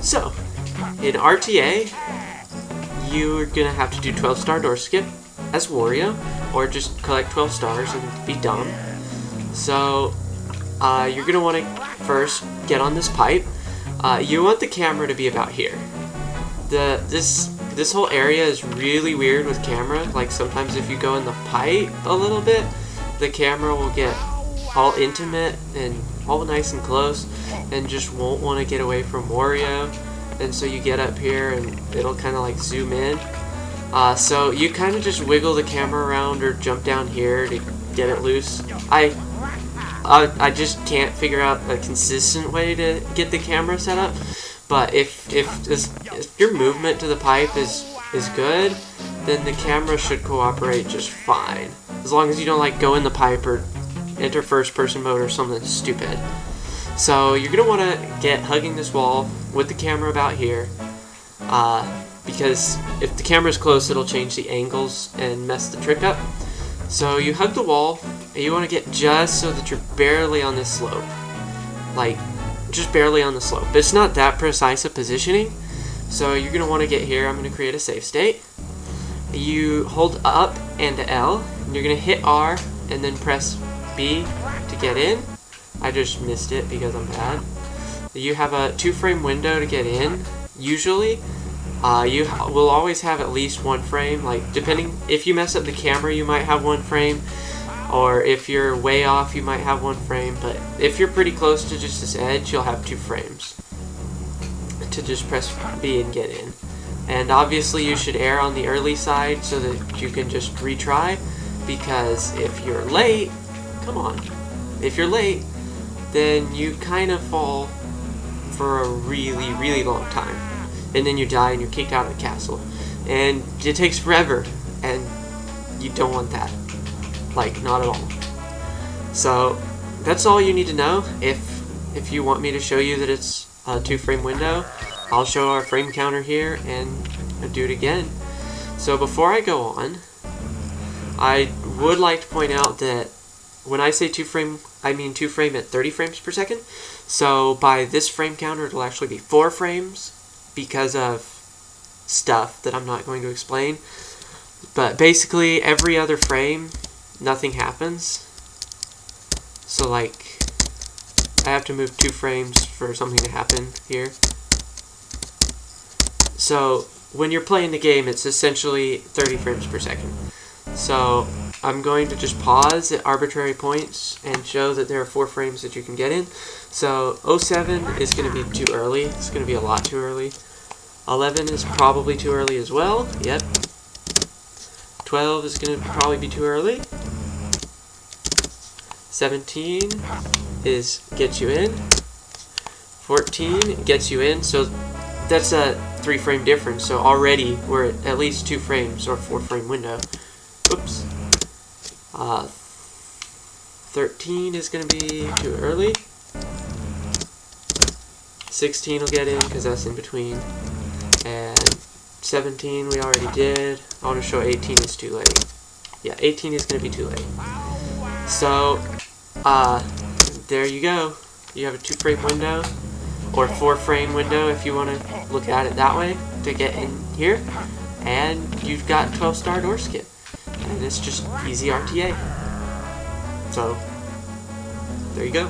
So, in RTA, you're gonna have to do 12-star door skip as Wario, or just collect 12 stars and be done. So, you're gonna want to first get on this pipe. You want the camera to be about here. This whole area is really weird with camera. Like sometimes if you go in the pipe a little bit, the camera will get all intimate and all nice and close, and just won't want to get away from Wario. And so you get up here and it'll kind of like zoom in. So you kind of just wiggle the camera around or jump down here to get it loose. I just can't figure out a consistent way to get the camera set up. But if your movement to the pipe is good, then the camera should cooperate just fine. As long as you don't like go in the pipe or enter first person mode or something stupid. So you're gonna want to get hugging this wall with the camera about here, because if the camera's close, it'll change the angles and mess the trick up. So you hug the wall, and you want to get just so that you're barely on this slope, like just barely on the slope. But it's not that precise a positioning, so you're gonna want to get here. I'm gonna create a save state. You hold up and L, and you're gonna hit R and then press B to get in. I just missed it because I'm bad. You have a 2-frame window to get in. Usually, you will always have at least 1 frame. Like depending, if you mess up the camera, you might have 1 frame, or if you're way off, you might have 1 frame. But if you're pretty close to just this edge, you'll have 2 frames to just press B and get in. And obviously, you should err on the early side so that you can just retry. Because if you're late, come on, if you're late, then you kind of fall for a really, really long time. And then you die and you're kicked out of the castle. And it takes forever, and you don't want that. Like, not at all. So, that's all you need to know. If you want me to show you that it's a 2-frame window, I'll show our frame counter here and do it again. So before I go on, I would like to point out that when I say 2-frame, I mean 2-frame at 30 frames per second. So by this frame counter, it'll actually be 4 frames because of stuff that I'm not going to explain. But basically, every other frame, nothing happens. So like, I have to move 2 frames for something to happen here. So when you're playing the game, it's essentially 30 frames per second. So I'm going to just pause at arbitrary points and show that there are 4 frames that you can get in. So 07 is going to be too early. It's going to be a lot too early. 11 is probably too early as well. Yep. 12 is going to probably be too early. 17 gets you in. 14 gets you in. So that's a 3-frame difference. So already we're at least 2 frames or 4-frame window. Oops. 13 is going to be too early. 16 will get in because that's in between. And 17 we already did. I want to show 18 is too late. Yeah, 18 is going to be too late. So, there you go. You have a 2-frame window, or 4-frame window if you want to look at it that way, to get in here. And you've got 12-star door skip. And it's just easy RTA. So, there you go.